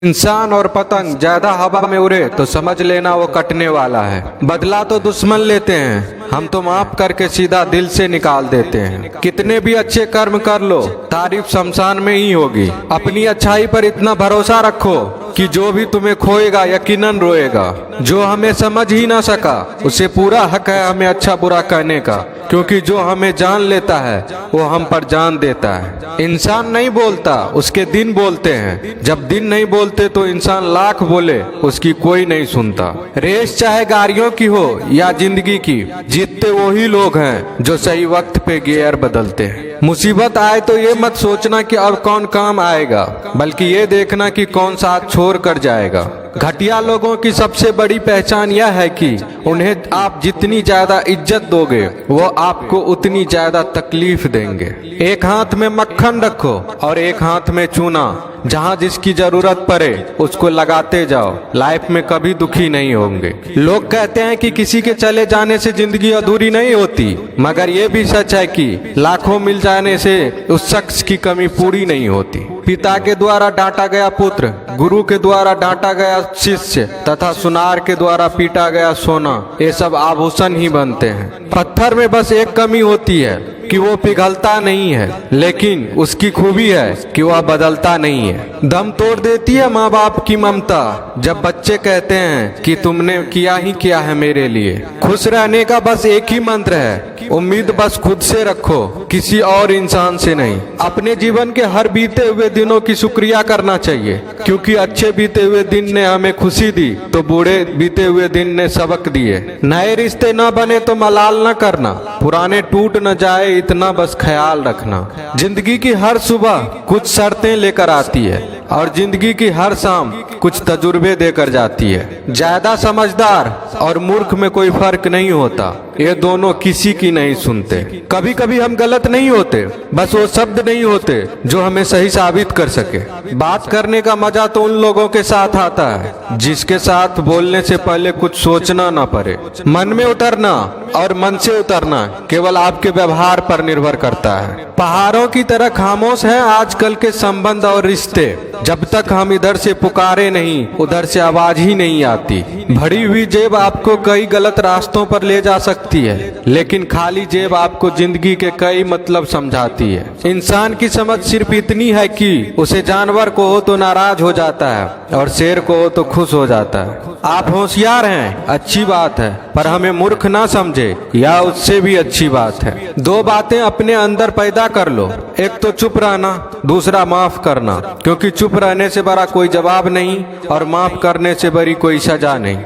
इंसान और पतंग ज्यादा हवा में उड़े तो समझ लेना वो कटने वाला है। बदला तो दुश्मन लेते हैं, हम तो माफ करके सीधा दिल से निकाल देते हैं। कितने भी अच्छे कर्म कर लो, तारीफ शमशान में ही होगी। अपनी अच्छाई पर इतना भरोसा रखो कि जो भी तुम्हें खोएगा यकीनन रोएगा। जो हमें समझ ही ना सका उसे पूरा हक है हमें अच्छा बुरा कहने का, क्योंकि जो हमें जान लेता है वो हम पर जान देता है। इंसान नहीं बोलता, उसके दिन बोलते हैं। जब दिन नहीं बोलते तो इंसान लाख बोले उसकी कोई नहीं सुनता। रेस चाहे गाड़ियों की हो या जिंदगी की, जीतते वही लोग हैं जो सही वक्त पे गियर बदलते हैं। मुसीबत आए तो ये मत सोचना कि अब कौन काम आएगा, बल्कि ये देखना कि कौन साथ छोड़ कर जाएगा। घटिया लोगों की सबसे बड़ी पहचान यह है कि उन्हें आप जितनी ज्यादा इज्जत दोगे वो आपको उतनी ज्यादा तकलीफ देंगे। एक हाथ में मक्खन रखो और एक हाथ में चूना। जहाँ जिसकी जरूरत पड़े उसको लगाते जाओ, लाइफ में कभी दुखी नहीं होंगे। लोग कहते हैं कि किसी के चले जाने से जिंदगी अधूरी नहीं होती, मगर ये भी सच है कि लाखों मिल जाने से उस शख्स की कमी पूरी नहीं होती। पिता के द्वारा डांटा गया पुत्र, गुरु के द्वारा डांटा गया शिष्य तथा सुनार के द्वारा पीटा गया सोना, ये सब आभूषण ही बनते हैं। पत्थर में बस एक कमी होती है कि वो पिघलता नहीं है, लेकिन उसकी खूबी है कि वह बदलता नहीं है। दम तोड़ देती है माँ बाप की ममता जब बच्चे कहते हैं कि तुमने किया ही क्या है मेरे लिए। खुश रहने का बस एक ही मंत्र है, उम्मीद बस खुद से रखो, किसी और इंसान से नहीं। अपने जीवन के हर बीते हुए दिनों की शुक्रिया करना चाहिए, क्योंकि अच्छे बीते हुए दिन ने हमें खुशी दी तो बूढ़े बीते हुए दिन ने सबक दिए। नए रिश्ते न बने तो मलाल न करना, पुराने टूट न जाए इतना बस ख्याल रखना। जिंदगी की हर सुबह कुछ शर्तें लेकर आती है और जिंदगी की हर शाम कुछ तजुर्बे देकर जाती है। ज्यादा समझदार और मूर्ख में कोई फर्क नहीं होता, ये दोनों किसी की नहीं सुनते। कभी कभी हम गलत नहीं होते, बस वो शब्द नहीं होते जो हमें सही साबित कर सके। बात करने का मजा तो उन लोगों के साथ आता है जिसके साथ बोलने से पहले कुछ सोचना ना पड़े। मन में उतरना और मन से उतरना केवल आपके व्यवहार पर निर्भर करता है। पहाड़ों की तरह खामोश है आजकल के संबंध और रिश्ते। जब तक हम इधर से पुकारे नहीं उधर से आवाज ही नहीं आती। भरी हुई जेब आपको कई गलत रास्तों पर ले जा सकती है, लेकिन खाली जेब आपको जिंदगी के कई मतलब समझाती है। इंसान की समझ सिर्फ इतनी है कि उसे जानवर को हो तो नाराज हो जाता है और शेर को हो तो खुश हो जाता है। आप होशियार हैं, अच्छी बात है, पर हमें मूर्ख ना समझे या उससे भी अच्छी बात है। दो बातें अपने अंदर पैदा कर लो, एक तो चुप रहना, दूसरा माफ करना, क्योंकि चुप रहने से बड़ा कोई जवाब नहीं और माफ करने से बड़ी कोई सजा नहीं।